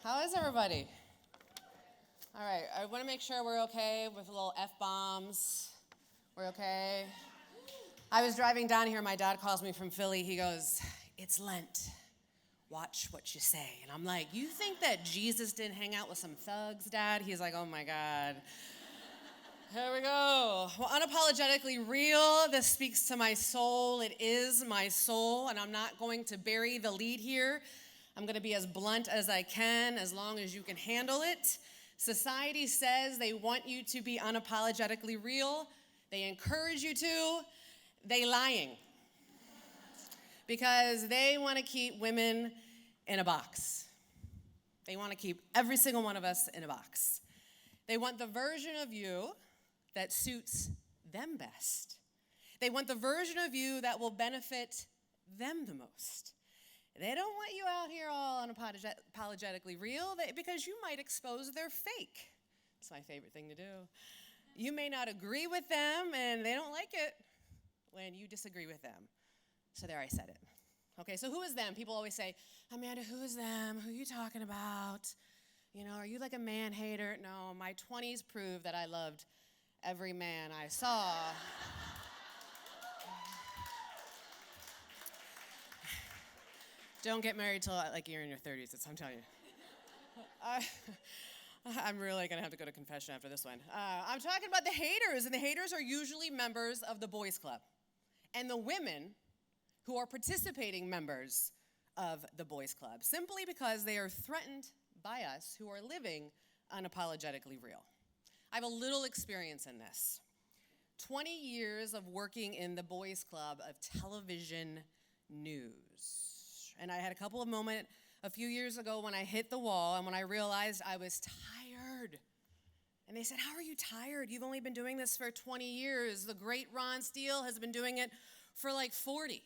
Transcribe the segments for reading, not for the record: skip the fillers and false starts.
How is everybody? All right, I want to make sure we're okay with little F-bombs. We're okay? I was driving down here. My dad calls me from Philly. He goes, "It's Lent. Watch what you say." And I'm like, "You think that Jesus didn't hang out with some thugs, Dad?" He's like, "Oh, my God." Here we go. Well, unapologetically real. This speaks to my soul. It is my soul, and I'm not going to bury the lead here. I'm going to be as blunt as I can, as long as you can handle it. Society says they want you to be unapologetically real. They encourage you to. They lying. Because they want to keep women in a box. They want to keep every single one of us in a box. They want the version of you that suits them best. They want the version of you that will benefit them the most. They don't want you out here all unapologetically real because you might expose their fake. It's my favorite thing to do. You may not agree with them, and they don't like it when you disagree with them. So there, I said it. Okay, so who is them? People always say, "Amanda, who is them? Who are you talking about? You know, are you like a man hater?" No, my 20s proved that I loved every man I saw. Don't get married till like you're in your 30s, I'm telling you. I'm really gonna have to go to confession after this one. I'm talking about the haters, and the haters are usually members of the boys club. And the women who are participating members of the boys club, simply because they are threatened by us who are living unapologetically real. I have a little experience in this. 20 years of working in the boys club of television news. And I had a couple of moments a few years ago when I hit the wall and when I realized I was tired. And they said, "How are you tired? You've only been doing this for 20 years. The great Ron Steele has been doing it for like 40.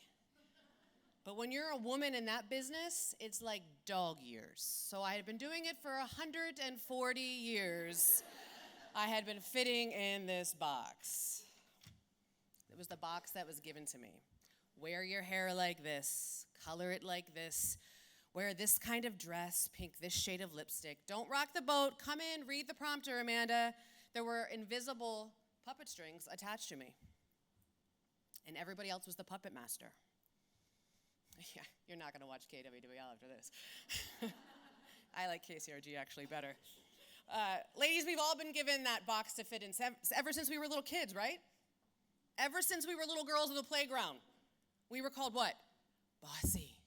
But when you're a woman in that business, it's like dog years. So I had been doing it for 140 years. I had been fitting in this box. It was the box that was given to me. Wear your hair like this, color it like this, wear this kind of dress, pink this shade of lipstick. Don't rock the boat, come in, read the prompter, Amanda. There were invisible puppet strings attached to me. And everybody else was the puppet master. Yeah, you're not gonna watch YWCA after this. I like KCRG actually better. Ladies, we've all been given that box to fit in ever since we were little kids, right? Ever since we were little girls in the playground. We were called what? Bossy.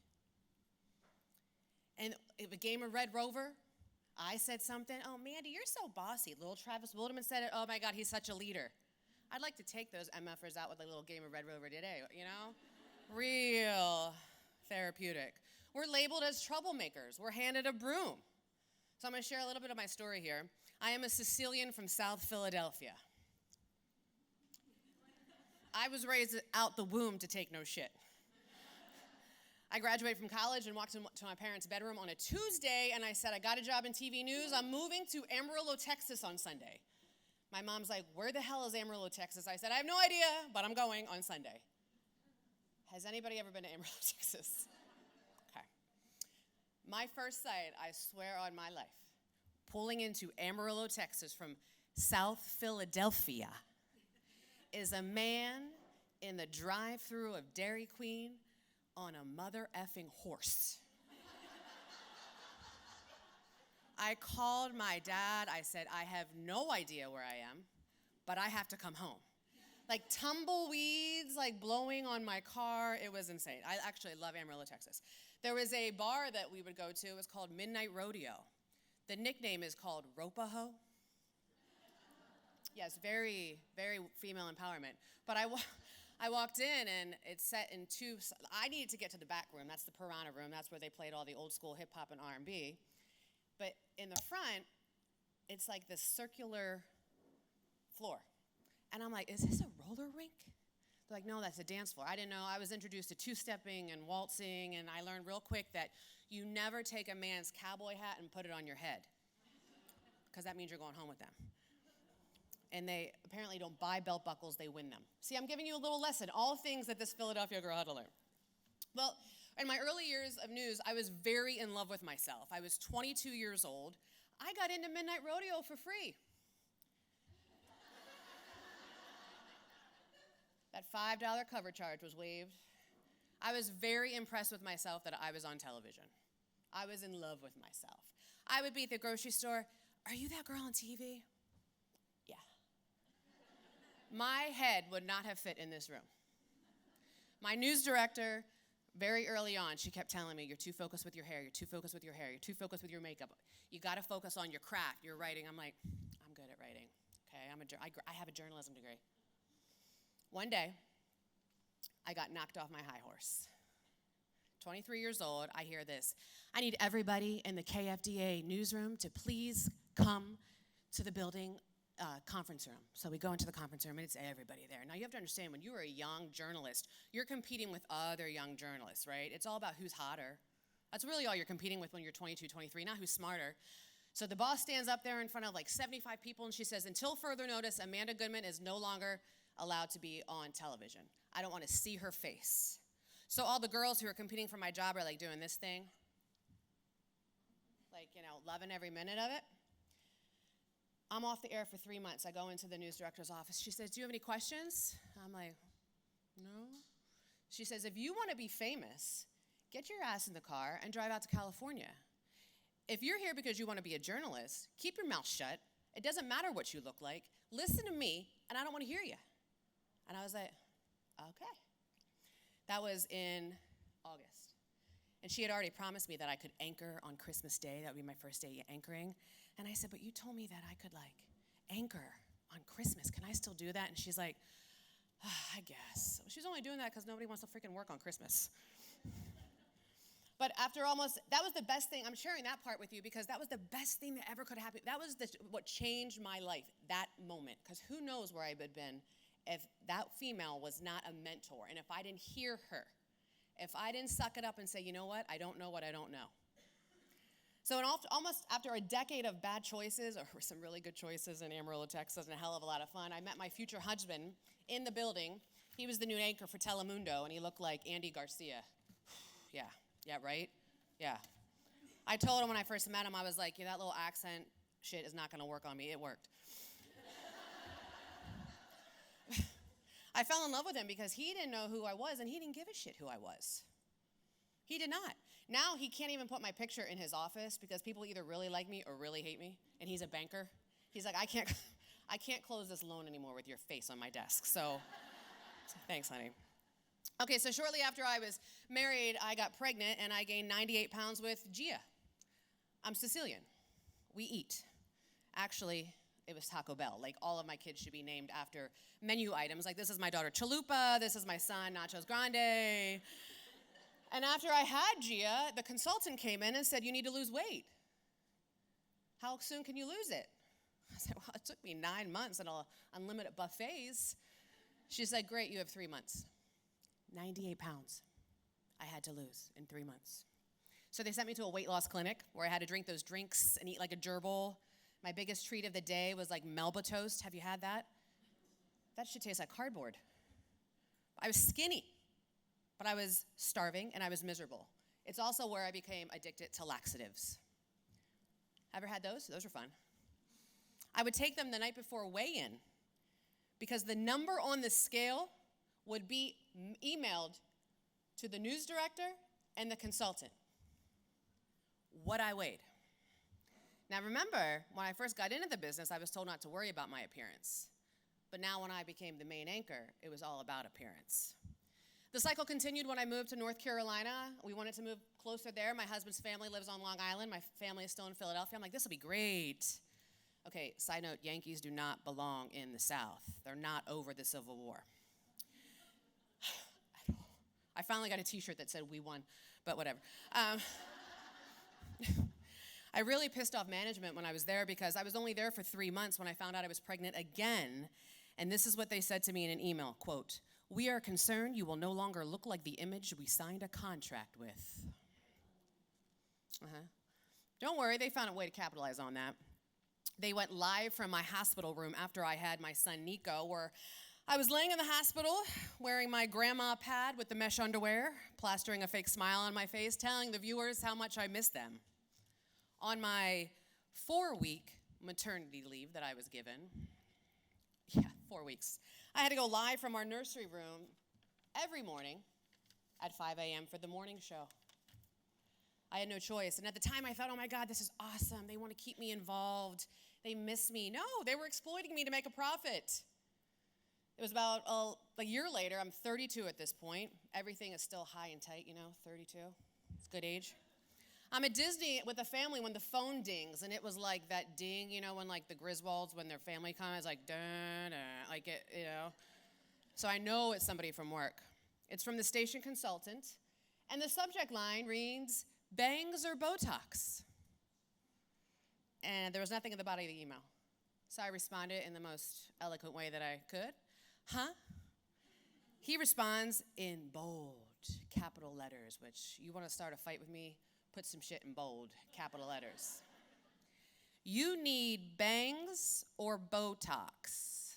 And in a game of Red Rover, I said something, "Oh, Mandy, you're so bossy." Little Travis Wilderman said it, "Oh my God, he's such a leader." I'd like to take those MFers out with a little game of Red Rover today, you know? Real therapeutic. We're labeled as troublemakers. We're handed a broom. So I'm gonna share a little bit of my story here. I am a Sicilian from South Philadelphia. I was raised out the womb to take no shit. I graduated from college and walked into my parents' bedroom on a Tuesday, and I said, "I got a job in TV news. I'm moving to Amarillo, Texas on Sunday." My mom's like, "Where the hell is Amarillo, Texas?" I said, "I have no idea, but I'm going on Sunday." Has anybody ever been to Amarillo, Texas? Okay. My first sight, I swear on my life, pulling into Amarillo, Texas from South Philadelphia, is a man in the drive-thru of Dairy Queen on a mother effing horse. I called my dad. I said, "I have no idea where I am, but I have to come home." Like tumbleweeds, like blowing on my car. It was insane. I actually love Amarillo, Texas. There was a bar that we would go to. It was called Midnight Rodeo. The nickname is called Ropaho. Yes, very, very female empowerment. But I walked in, and it's set in two. I needed to get to the back room. That's the Piranha room. That's where they played all the old school hip hop and R&B. But in the front, it's like this circular floor. And I'm like, "Is this a roller rink?" They're like, "No, that's a dance floor." I didn't know. I was introduced to two-stepping and waltzing, and I learned real quick that you never take a man's cowboy hat and put it on your head, because that means you're going home with them. And they apparently don't buy belt buckles, they win them. See, I'm giving you a little lesson, all things that this Philadelphia girl had to learn. Well, In my early years of news, I was very in love with myself. I was 22 years old. I got into Midnight Rodeo for free. That $5 cover charge was waived. I was very impressed with myself that I was on television. I was in love with myself. I would be at the grocery store. Are you that girl on TV? Yeah. My head would not have fit in this room. My news director, very early on, she kept telling me, you're too focused with your hair, you're too focused with your hair, you're too focused with your makeup. You got to focus on your craft, your writing. I'm like, I'm good at writing. Okay, I have a journalism degree. One day, I got knocked off my high horse. 23 years old, I hear this. I need everybody in the KFDA newsroom to please come to the building conference room. So we go into the conference room, and it's everybody there. Now, you have to understand, when you are a young journalist, you're competing with other young journalists, right? It's all about who's hotter. That's really all you're competing with when you're 22, 23, not who's smarter. So the boss stands up there in front of like 75 people, and she says, until further notice, Amanda Goodman is no longer allowed to be on television. I don't want to see her face. So all the girls who are competing for my job are like doing this thing. Like, loving every minute of it. I'm off the air for 3 months. I go into the news director's office. She says, do you have any questions? I'm like, no. She says, if you want to be famous, get your ass in the car and drive out to California. If you're here because you want to be a journalist, keep your mouth shut. It doesn't matter what you look like. Listen to me, and I don't want to hear you. And I was like, okay. That was in August. And she had already promised me that I could anchor on Christmas Day. That would be my first day anchoring. And I said, but you told me that I could, anchor on Christmas. Can I still do that? And she's like, I guess. She's only doing that because nobody wants to freaking work on Christmas. But after that was the best thing. I'm sharing that part with you because that was the best thing that ever could happen. That was what changed my life, that moment. Because who knows where I would have been if that female was not a mentor, and if I didn't hear her, if I didn't suck it up and say, you know what I don't know. So almost after a decade of bad choices, or some really good choices in Amarillo, Texas, and a hell of a lot of fun, I met my future husband in the building. He was the new anchor for Telemundo, and he looked like Andy Garcia. Yeah, right? Yeah. I told him when I first met him, I was like, yeah, that little accent shit is not going to work on me. It worked. I fell in love with him because he didn't know who I was, and he didn't give a shit who I was. He did not. Now he can't even put my picture in his office because people either really like me or really hate me, and he's a banker. He's like, I can't close this loan anymore with your face on my desk. So thanks, honey. Okay, so shortly after I was married, I got pregnant, and I gained 98 pounds with Gia. I'm Sicilian. We eat. Actually, it was Taco Bell. Like, all of my kids should be named after menu items. Like, this is my daughter, Chalupa. This is my son, Nachos Grande. And after I had Gia, the consultant came in and said, you need to lose weight. How soon can you lose it? I said, well, it took me 9 months and unlimited buffets. She said, great, you have 3 months. 98 pounds I had to lose in 3 months. So they sent me to a weight loss clinic where I had to drink those drinks and eat like a gerbil. My biggest treat of the day was like Melba toast. Have you had that? That shit tastes like cardboard. I was skinny, but I was starving and I was miserable. It's also where I became addicted to laxatives. Ever had those? Those are fun. I would take them the night before weigh-in because the number on the scale would be emailed to the news director and the consultant. What I weighed. Now remember, when I first got into the business, I was told not to worry about my appearance. But now when I became the main anchor, it was all about appearance. The cycle continued when I moved to North Carolina. We wanted to move closer there. My husband's family lives on Long Island. My family is still in Philadelphia. I'm like, this will be great. Okay, side note, Yankees do not belong in the South. They're not over the Civil War. I finally got a t-shirt that said we won, but whatever. I really pissed off management when I was there because I was only there for 3 months when I found out I was pregnant again. And this is what they said to me in an email, quote, we are concerned you will no longer look like the image we signed a contract with. Don't worry, they found a way to capitalize on that. They went live from my hospital room after I had my son Nico, where I was laying in the hospital wearing my grandma pad with the mesh underwear, plastering a fake smile on my face, telling the viewers how much I miss them. On my 4-week maternity leave that I was given, 4 weeks, I had to go live from our nursery room every morning at 5 a.m. for the morning show. I had no choice. And at the time, I thought, oh my God, this is awesome. They want to keep me involved. They miss me. No, they were exploiting me to make a profit. It was about a year later. I'm 32 at this point. Everything is still high and tight, 32. It's a good age. I'm at Disney with a family when the phone dings, and it was like that ding, when like the Griswolds, when their family comes, like, dun-dun, like it, So I know it's somebody from work. It's from the station consultant, and the subject line reads, bangs or Botox? And there was nothing in the body of the email. So I responded in the most eloquent way that I could. Huh? He responds in bold, capital letters, which you want to start a fight with me? Put some shit in bold, capital letters. You need bangs or Botox?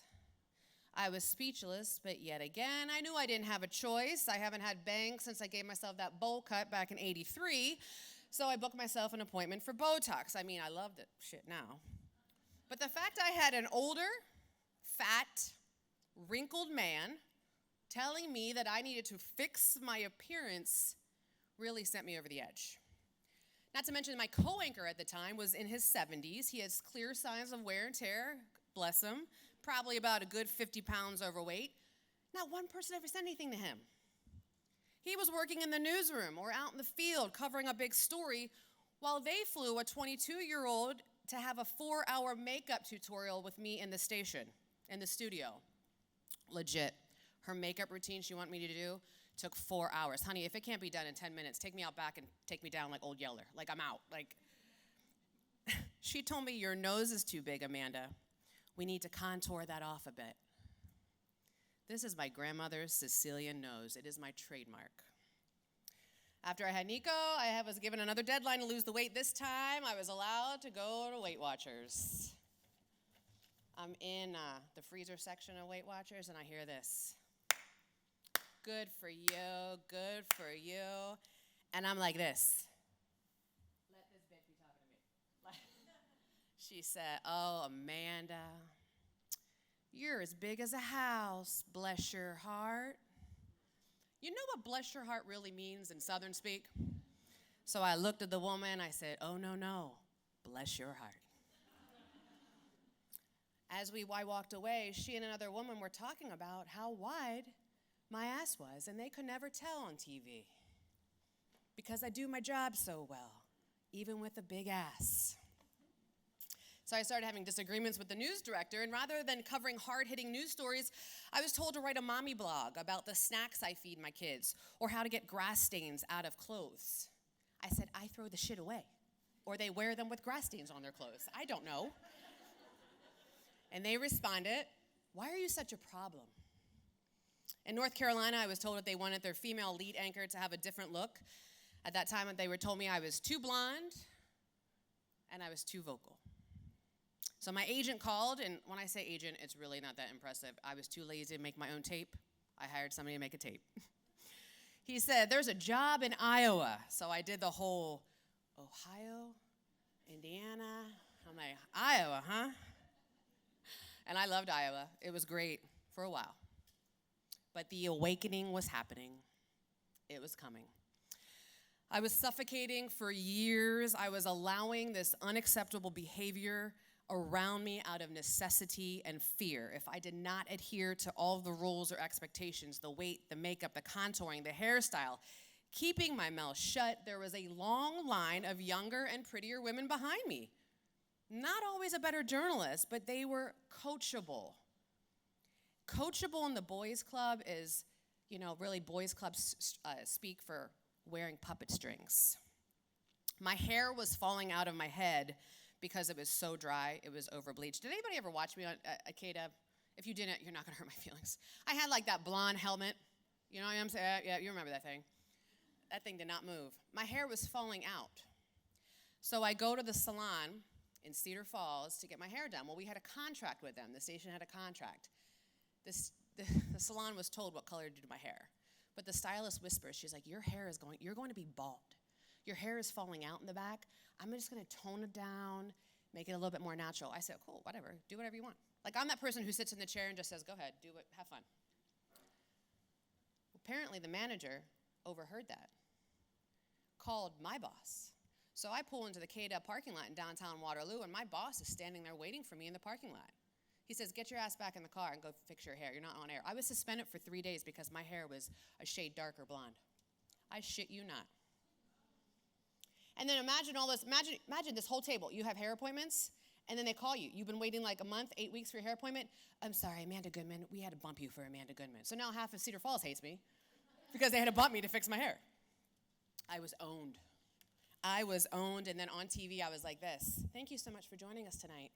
I was speechless, but yet again, I knew I didn't have a choice. I haven't had bangs since I gave myself that bowl cut back in '83, so I booked myself an appointment for Botox. I mean, I love the shit now. But the fact I had an older, fat, wrinkled man telling me that I needed to fix my appearance really sent me over the edge. Not to mention my co-anchor at the time was in his 70s. He has clear signs of wear and tear, bless him, probably about a good 50 pounds overweight. Not one person ever said anything to him. He was working in the newsroom or out in the field covering a big story while they flew a 22-year-old to have a 4-hour makeup tutorial with me in the station, in the studio. Legit. Her makeup routine she wanted me to do took 4 hours. Honey, if it can't be done in 10 minutes, take me out back and take me down like Old Yeller. Like, I'm out. Like, she told me, your nose is too big, Amanda. We need to contour that off a bit. This is my grandmother's Sicilian nose. It is my trademark. After I had Nico, I was given another deadline to lose the weight. This time, I was allowed to go to Weight Watchers. I'm in the freezer section of Weight Watchers, and I hear this. Good for you, good for you. And I'm like this. Let this bitch be talking to me. She said, oh, Amanda, you're as big as a house, bless your heart. You know what bless your heart really means in Southern speak? So I looked at the woman, I said, oh, no, bless your heart. As I walked away, she and another woman were talking about how wide my ass was, and they could never tell on TV because I do my job so well, even with a big ass. So I started having disagreements with the news director, and rather than covering hard-hitting news stories, I was told to write a mommy blog about the snacks I feed my kids or how to get grass stains out of clothes. I said, I throw the shit away, or they wear them with grass stains on their clothes. I don't know. And they responded, why are you such a problem? In North Carolina, I was told that they wanted their female lead anchor to have a different look. At that time, they were told me I was too blonde and I was too vocal. So my agent called, and when I say agent, it's really not that impressive. I was too lazy to make my own tape. I hired somebody to make a tape. He said, there's a job in Iowa. So I did the whole Ohio, Indiana. I'm like, Iowa, huh? And I loved Iowa. It was great for a while. But the awakening was happening. It was coming. I was suffocating for years. I was allowing this unacceptable behavior around me out of necessity and fear. If I did not adhere to all the rules or expectations, the weight, the makeup, the contouring, the hairstyle, keeping my mouth shut, there was a long line of younger and prettier women behind me. Not always a better journalist, but they were coachable. Coachable in the boys' club is, really boys' clubs speak for wearing puppet strings. My hair was falling out of my head because it was so dry, it was over-bleached. Did anybody ever watch me on Akeda? If you didn't, you're not gonna hurt my feelings. I had like that blonde helmet. You know what I'm saying? Yeah, you remember that thing. That thing did not move. My hair was falling out. So I go to the salon in Cedar Falls to get my hair done. Well, we had a contract with them. The station had a contract. the salon was told what color to do to my hair. But the stylist whispers, she's like, you're going to be bald. Your hair is falling out in the back. I'm just going to tone it down, make it a little bit more natural. I said, cool, whatever, do whatever you want. Like, I'm that person who sits in the chair and just says, go ahead, do it, have fun. Apparently, the manager overheard that, called my boss. So I pull into the K-Dub parking lot in downtown Waterloo, and my boss is standing there waiting for me in the parking lot. He says, get your ass back in the car and go fix your hair. You're not on air. I was suspended for 3 days because my hair was a shade darker blonde. I shit you not. And then imagine all this, imagine this whole table. You have hair appointments, and then they call you. You've been waiting like a month, 8 weeks for your hair appointment. I'm sorry, Amanda Goodman, we had to bump you for Amanda Goodman. So now half of Cedar Falls hates me because they had to bump me to fix my hair. I was owned. And then on TV, I was like this. Thank you so much for joining us tonight.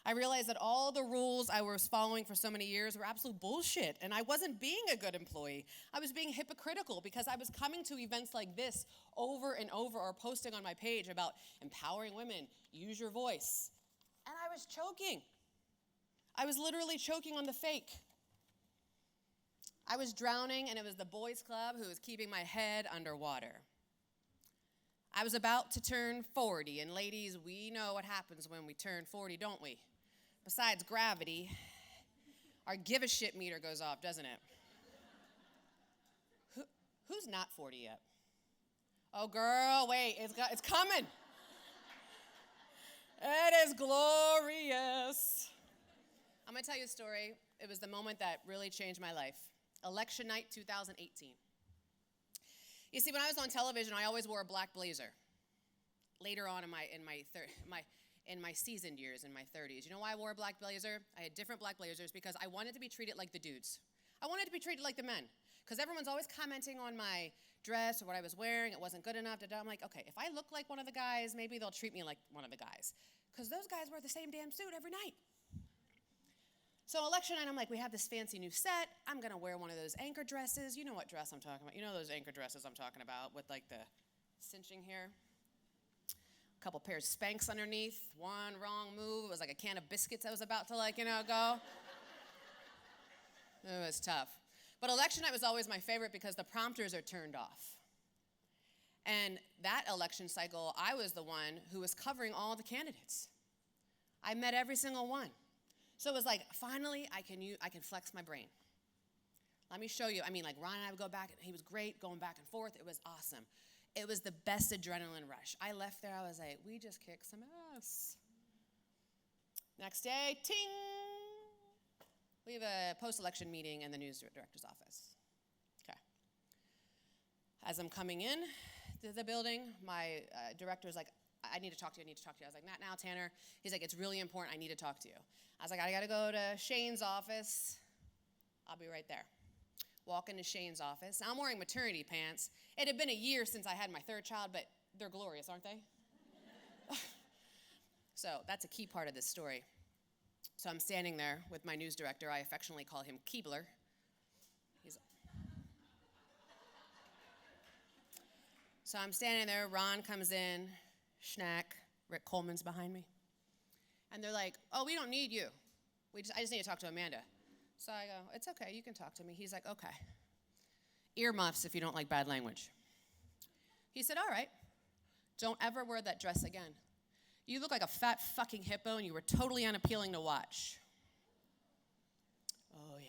I realized that all the rules I was following for so many years were absolute bullshit, and I wasn't being a good employee. I was being hypocritical because I was coming to events like this over and over, or posting on my page about empowering women, use your voice. And I was choking. I was literally choking on the fake. I was drowning, and it was the boys' club who was keeping my head underwater. I was about to turn 40, and ladies, we know what happens when we turn 40, don't we? Besides gravity, our give-a-shit meter goes off, doesn't it? Who's not 40 yet? Oh, girl, wait, it's coming. It is glorious. I'm going to tell you a story. It was the moment that really changed my life. Election night 2018. You see, when I was on television, I always wore a black blazer. Later on in my seasoned years, in my 30s. You know why I wore a black blazer? I had different black blazers because I wanted to be treated like the dudes. I wanted to be treated like the men. Because everyone's always commenting on my dress or what I was wearing. It wasn't good enough. I'm like, okay, if I look like one of the guys, maybe they'll treat me like one of the guys. Because those guys wear the same damn suit every night. So election night, I'm like, we have this fancy new set. I'm going to wear one of those anchor dresses. You know what dress I'm talking about. You know those anchor dresses I'm talking about with like the cinching here. A couple pairs of Spanx underneath. One wrong move. It was like a can of biscuits I was about to go. It was tough. But election night was always my favorite because the prompters are turned off. And that election cycle, I was the one who was covering all the candidates. I met every single one. So it was like, finally, I can flex my brain. Let me show you. I mean, like, Ron and I would go back, and he was great, going back and forth. It was awesome. It was the best adrenaline rush. I left there, I was like, we just kicked some ass. Next day, ting! We have a post-election meeting in the news director's office. Okay. As I'm coming in to the building, my director's like, I need to talk to you. I was like, not now, Tanner. He's like, it's really important. I need to talk to you. I was like, I got to go to Shane's office. I'll be right there. Walk into Shane's office. I'm wearing maternity pants. It had been a year since I had my third child, but they're glorious, aren't they? So that's a key part of this story. So I'm standing there with my news director. I affectionately call him Keebler. So I'm standing there. Ron comes in. Schnack. Rick Coleman's behind me. And they're like, oh, we don't need you. I just need to talk to Amanda. So I go, it's okay, you can talk to me. He's like, okay. Earmuffs if you don't like bad language. He said, all right, don't ever wear that dress again. You look like a fat fucking hippo and you were totally unappealing to watch. Oh, yeah.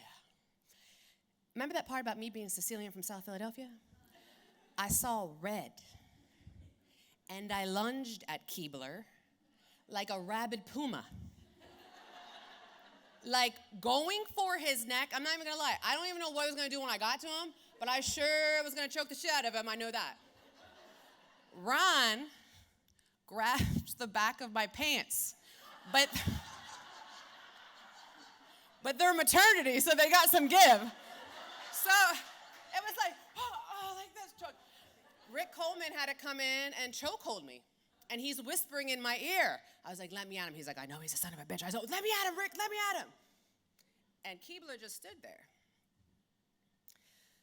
Remember that part about me being Sicilian from South Philadelphia? I saw red. And I lunged at Keebler like a rabid puma. Like going for his neck. I'm not even gonna lie. I don't even know what I was gonna do when I got to him, but I sure was gonna choke the shit out of him. I know that. Ron grabs the back of my pants, but they're maternity, so they got some give. So it was like, like this choke. Rick Coleman had to come in and chokehold me. And he's whispering in my ear. I was like, let me at him. He's like, I know he's a son of a bitch. I was like, let me at him, Rick, let me at him. And Keebler just stood there.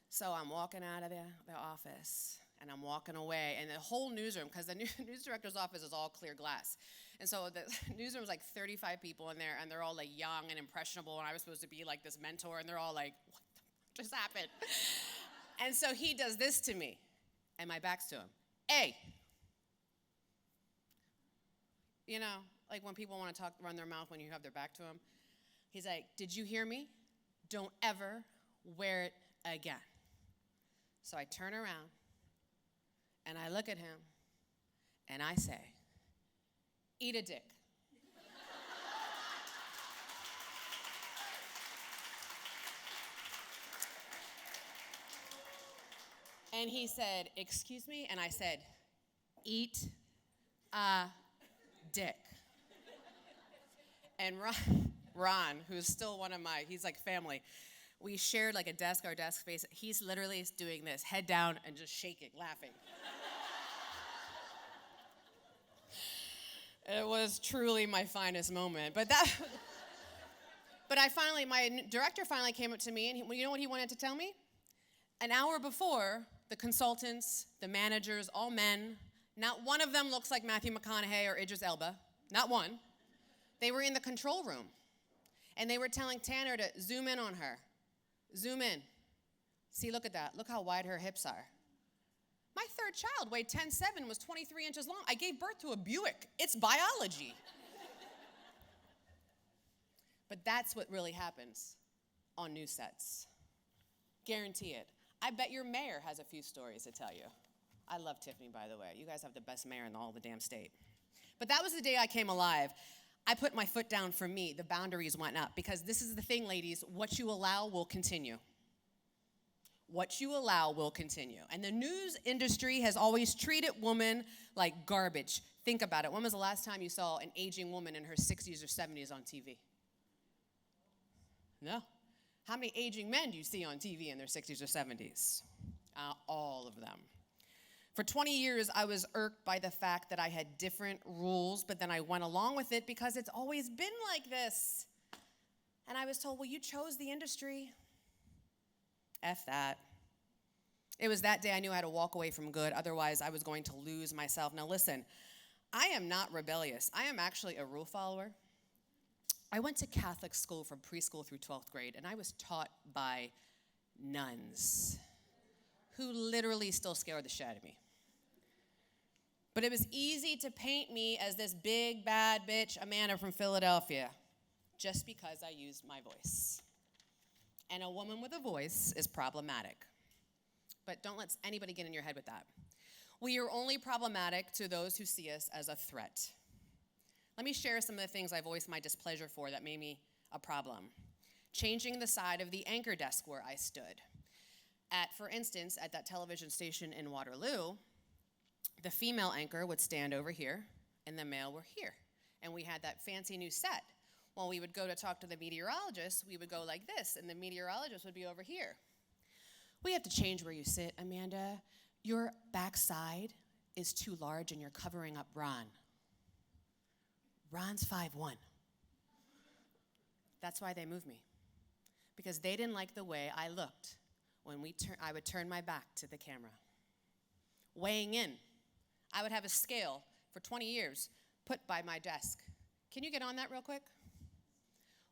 So I'm walking out of the office, And I'm walking away, and the whole newsroom, because the news director's office is all clear glass. And so the newsroom was like 35 people in there, and they're all like young and impressionable, and I was supposed to be like this mentor, and they're all like, what just happened? And so he does this to me, and my back's to him. Hey. You know, like when people want to run their mouth when you have their back to them. He's like, did you hear me? Don't ever wear it again. So I turn around, and I look at him, and I say, eat a dick. And he said, excuse me? And I said, eat a dick. And Ron, who's still one of he's like family, we shared like a desk, our desk space. He's literally doing this, head down and just shaking, laughing. It was truly my finest moment. But my director finally came up to me, and you know what he wanted to tell me? An hour before, the consultants, the managers, all men, not one of them looks like Matthew McConaughey or Idris Elba, not one. They were in the control room, and they were telling Tanner to zoom in on her. Zoom in. See, look at that. Look how wide her hips are. My third child weighed 10.7, was 23 inches long. I gave birth to a Buick. It's biology. But that's what really happens on news sets. Guarantee it. I bet your mayor has a few stories to tell you. I love Tiffany, by the way. You guys have the best mayor in all the damn state. But that was the day I came alive. I put my foot down for me. The boundaries went up. Because this is the thing, ladies. What you allow will continue. What you allow will continue. And the news industry has always treated women like garbage. Think about it. When was the last time you saw an aging woman in her 60s or 70s on TV? No. How many aging men do you see on TV in their 60s or 70s? All of them. For 20 years, I was irked by the fact that I had different rules, but then I went along with it because it's always been like this. And I was told, well, you chose the industry. F that. It was that day I knew I had to walk away from good, otherwise I was going to lose myself. Now listen, I am not rebellious. I am actually a rule follower. I went to Catholic school from preschool through 12th grade, and I was taught by nuns who literally still scared the shit out of me. But it was easy to paint me as this big, bad bitch, Amanda from Philadelphia, just because I used my voice. And a woman with a voice is problematic. But don't let anybody get in your head with that. We are only problematic to those who see us as a threat. Let me share some of the things I voiced my displeasure for that made me a problem. Changing the side of the anchor desk where I stood. For instance, at that television station in Waterloo, the female anchor would stand over here, and the male were here. And we had that fancy new set. When we would go to talk to the meteorologist, we would go like this, and the meteorologist would be over here. We have to change where you sit, Amanda. Your backside is too large, and you're covering up Ron. Ron's 5'1". That's why they moved me. Because they didn't like the way I looked when I would turn my back to the camera. Weighing in. I would have a scale for 20 years put by my desk. Can you get on that real quick?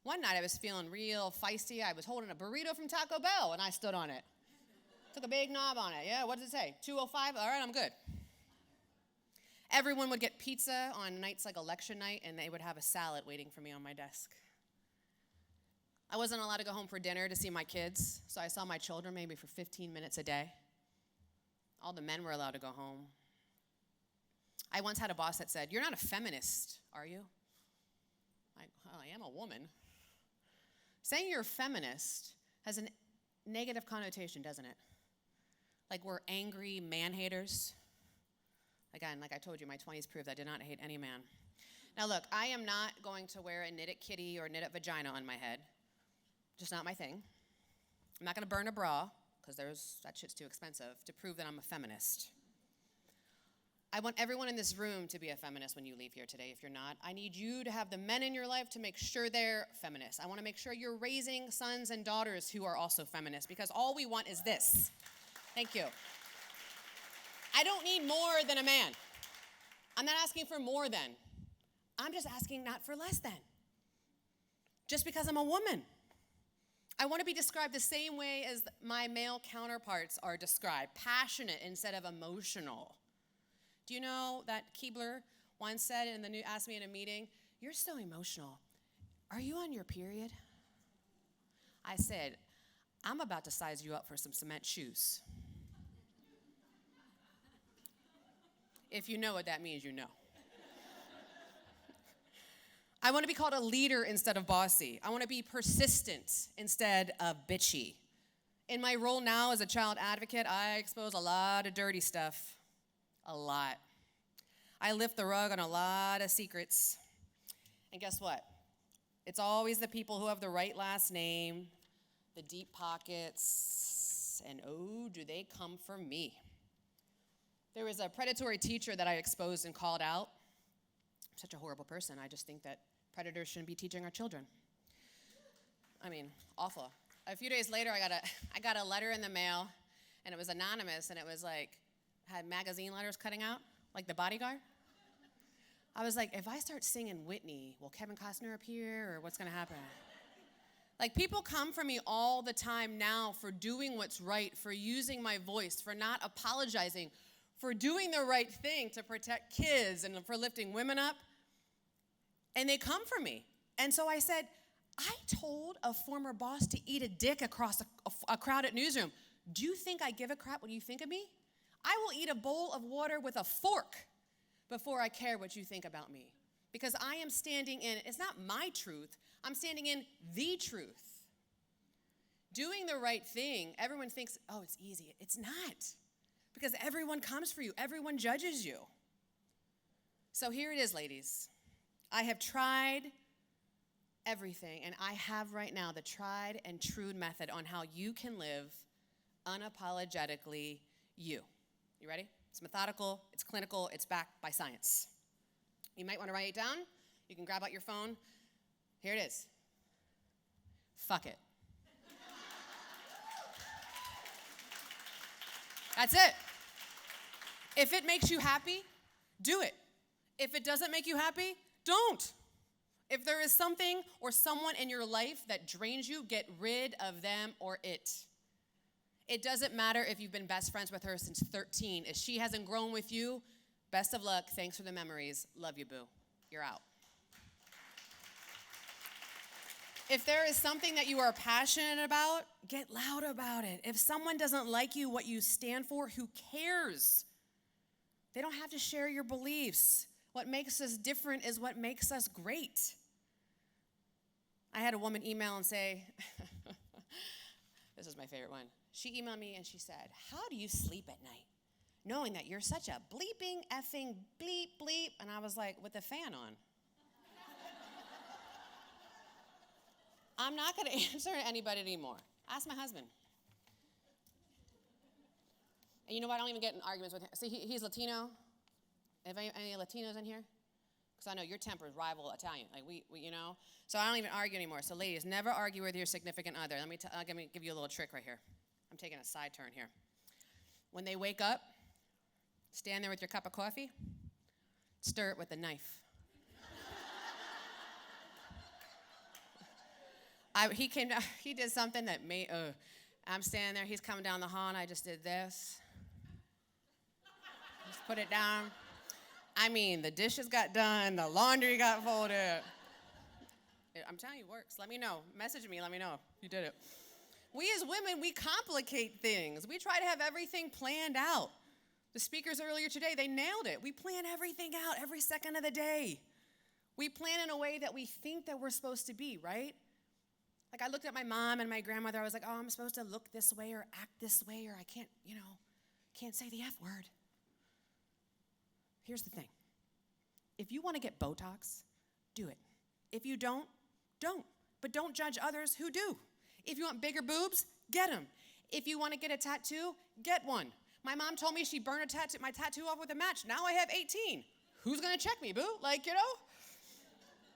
One night I was feeling real feisty. I was holding a burrito from Taco Bell, and I stood on it. Took a big knob on it. Yeah, what does it say? 205? All right, I'm good. Everyone would get pizza on nights like election night, and they would have a salad waiting for me on my desk. I wasn't allowed to go home for dinner to see my kids, so I saw my children maybe for 15 minutes a day. All the men were allowed to go home. I once had a boss that said, "You're not a feminist, are you?" I am a woman. Saying you're a feminist has a negative connotation, doesn't it? Like we're angry man-haters. Again, like I told you, my 20s proved I did not hate any man. Now look, I am not going to wear a knitted kitty or knitted vagina on my head. Just not my thing. I'm not going to burn a bra, because that shit's too expensive, to prove that I'm a feminist. I want everyone in this room to be a feminist when you leave here today. If you're not, I need you to have the men in your life to make sure they're feminists. I want to make sure you're raising sons and daughters who are also feminists, because all we want is this. Thank you. I don't need more than a man. I'm not asking for more than. I'm just asking not for less than. Just because I'm a woman. I want to be described the same way as my male counterparts are described, passionate instead of emotional. Do you know that Keebler once said asked me in a meeting, "You're so emotional. Are you on your period?" I said, "I'm about to size you up for some cement shoes." If you know what that means, you know. I want to be called a leader instead of bossy. I want to be persistent instead of bitchy. In my role now as a child advocate, I expose a lot of dirty stuff. A lot. I lift the rug on a lot of secrets. And guess what? It's always the people who have the right last name, the deep pockets, and oh, do they come for me. There was a predatory teacher that I exposed and called out. I'm such a horrible person. I just think that predators shouldn't be teaching our children. I mean, awful. A few days later, I got a letter in the mail, and it was anonymous, and it was like, had magazine letters cutting out, like The Bodyguard. I was like, if I start singing Whitney, will Kevin Costner appear, or what's going to happen? Like, people come for me all the time now for doing what's right, for using my voice, for not apologizing, for doing the right thing to protect kids and for lifting women up. And they come for me. And so I said, I told a former boss to eat a dick across a crowded newsroom. Do you think I give a crap what you think of me? I will eat a bowl of water with a fork before I care what you think about me. Because I am standing in, it's not my truth, I'm standing in the truth. Doing the right thing, everyone thinks, oh, it's easy. It's not. Because everyone comes for you. Everyone judges you. So here it is, ladies. I have tried everything, and I have right now the tried and true method on how you can live unapologetically you. You ready? It's methodical, it's clinical, it's backed by science. You might want to write it down. You can grab out your phone. Here it is. Fuck it. That's it. If it makes you happy, do it. If it doesn't make you happy, don't. If there is something or someone in your life that drains you, get rid of them or it. It doesn't matter if you've been best friends with her since 13. If she hasn't grown with you, best of luck. Thanks for the memories. Love you, boo. You're out. If there is something that you are passionate about, get loud about it. If someone doesn't like you, what you stand for, who cares? They don't have to share your beliefs. What makes us different is what makes us great. I had a woman email and say, this is my favorite one. She emailed me and she said, how do you sleep at night, knowing that you're such a bleeping, effing, bleep, bleep? And I was like, with the fan on. I'm not going to answer anybody anymore. Ask my husband. And you know what? I don't even get in arguments with him. See, he's Latino. Have any Latinos in here? Because I know your tempers rival Italian. Like we, you know. So I don't even argue anymore. So ladies, never argue with your significant other. Let me give you a little trick right here. I'm taking a side turn here. When they wake up, stand there with your cup of coffee, stir it with a knife. He came down, he did something that made, I'm standing there, he's coming down the hall, and I just did this. Just put it down. I mean, the dishes got done, the laundry got folded. I'm telling you, it works. Let me know. Message me, let me know if you did it. We as women, we complicate things. We try to have everything planned out. The speakers earlier today, they nailed it. We plan everything out every second of the day. We plan in a way that we think that we're supposed to be, right? Like I looked at my mom and my grandmother, I was like, oh, I'm supposed to look this way or act this way, or I can't, can't say the F word. Here's the thing. If you want to get Botox, do it. If you don't. But don't judge others who do. If you want bigger boobs, get them. If you want to get a tattoo, get one. My mom told me she burned my tattoo off with a match. Now I have 18. Who's going to check me, boo?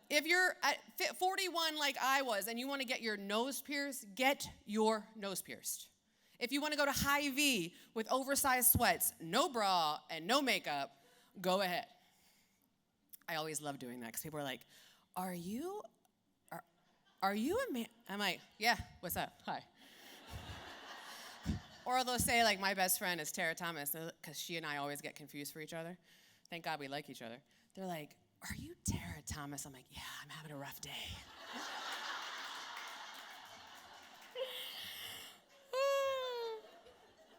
If you're at 41 like I was and you want to get your nose pierced, get your nose pierced. If you want to go to Hy-Vee with oversized sweats, no bra, and no makeup, go ahead. I always love doing that because people are like, are you a man? I'm like, yeah, what's up? Hi. Or they'll say, like, my best friend is Tara Thomas, because she and I always get confused for each other. Thank God we like each other. They're like, are you Tara Thomas? I'm like, yeah, I'm having a rough day.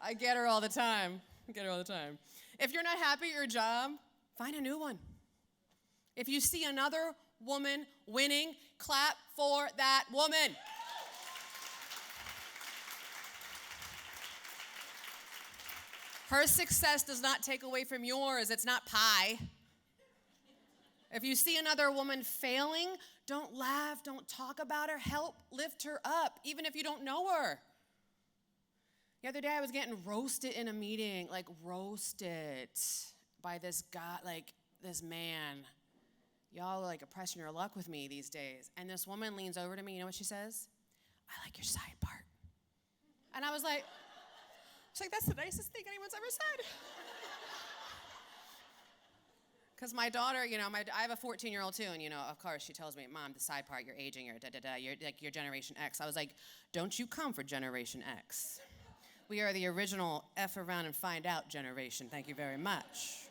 I get her all the time. If you're not happy at your job, find a new one. If you see another woman winning, clap for that woman. Her success does not take away from yours. It's not pie. If you see another woman failing, don't laugh, don't talk about her, help lift her up, even if you don't know her. The other day I was getting roasted in a meeting, like roasted by this guy, like this man. Y'all are like pressing your luck with me these days. And this woman leans over to me, you know what she says? I like your side part. And I was like, that's the nicest thing anyone's ever said. Because my daughter, you know, I have a 14-year-old too, and, you know, of course, she tells me, Mom, the side part, you're aging, you're like, you're Generation X. I was like, don't you come for Generation X. We are the original F around and find out generation. Thank you very much.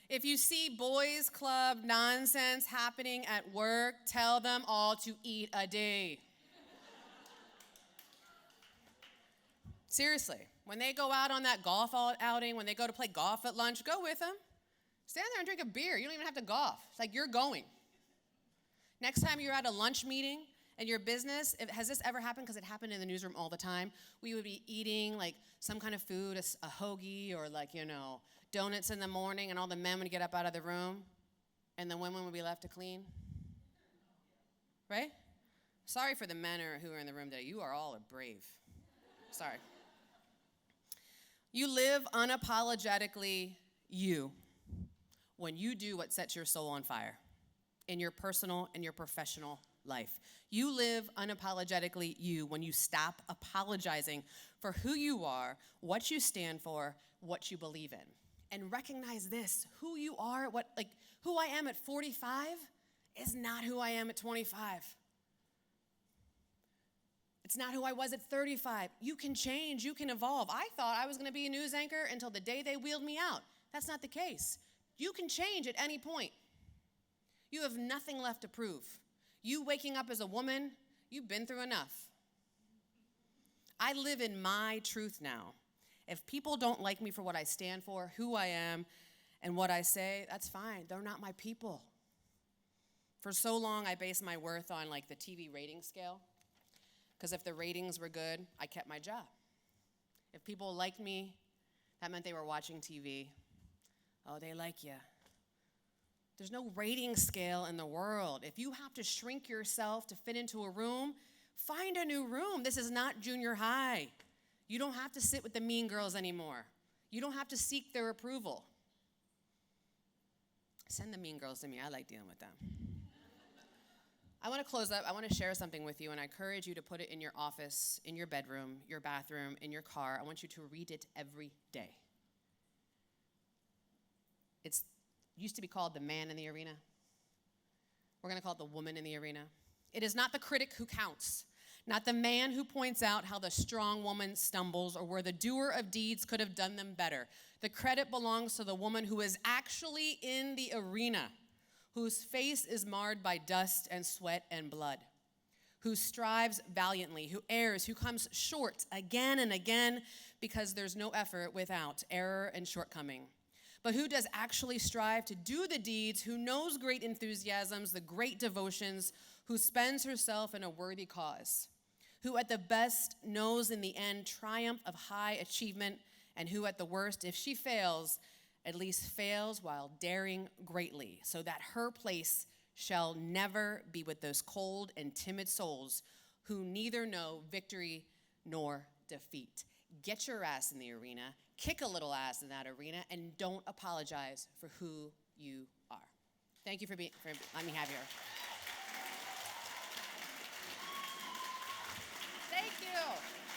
If you see boys club nonsense happening at work, tell them all to eat a D. Seriously, when they go out on that golf outing, when they go to play golf at lunch, go with them. Stand there and drink a beer. You don't even have to golf. It's like you're going. Next time you're at a lunch meeting in your business, has this ever happened? Because it happened in the newsroom all the time. We would be eating like some kind of food, a hoagie or like, you know, donuts in the morning, and all the men would get up out of the room, and the women would be left to clean. Right? Sorry for the men who are in the room today. You are all brave. Sorry. You live unapologetically you when you do what sets your soul on fire in your personal and your professional life. You live unapologetically you when you stop apologizing for who you are, what you stand for, what you believe in. And recognize this, who you are, who I am at 45 is not who I am at 25. It's not who I was at 35. You can change, you can evolve. I thought I was gonna be a news anchor until the day they wheeled me out. That's not the case. You can change at any point. You have nothing left to prove. You waking up as a woman, you've been through enough. I live in my truth now. If people don't like me for what I stand for, who I am, and what I say, that's fine. They're not my people. For so long, I based my worth on like the TV rating scale. Because if the ratings were good, I kept my job. If people liked me, that meant they were watching TV. Oh, they like you. There's no rating scale in the world. If you have to shrink yourself to fit into a room, find a new room. This is not junior high. You don't have to sit with the mean girls anymore. You don't have to seek their approval. Send the mean girls to me. I like dealing with them. I want to close up. I want to share something with you, and I encourage you to put it in your office, in your bedroom, your bathroom, in your car. I want you to read it every day. It used to be called the man in the arena. We're going to call it the woman in the arena. It is not the critic who counts, not the man who points out how the strong woman stumbles or where the doer of deeds could have done them better. The credit belongs to the woman who is actually in the arena, whose face is marred by dust and sweat and blood, who strives valiantly, who errs, who comes short again and again because there's no effort without error and shortcoming. But who does actually strive to do the deeds, who knows great enthusiasms, the great devotions, who spends herself in a worthy cause, who at the best knows in the end triumph of high achievement, and who at the worst, if she fails, at least fails while daring greatly, so that her place shall never be with those cold and timid souls who neither know victory nor defeat. Get your ass in the arena, kick a little ass in that arena, and don't apologize for who you are. Thank you for letting me have you. Thank you.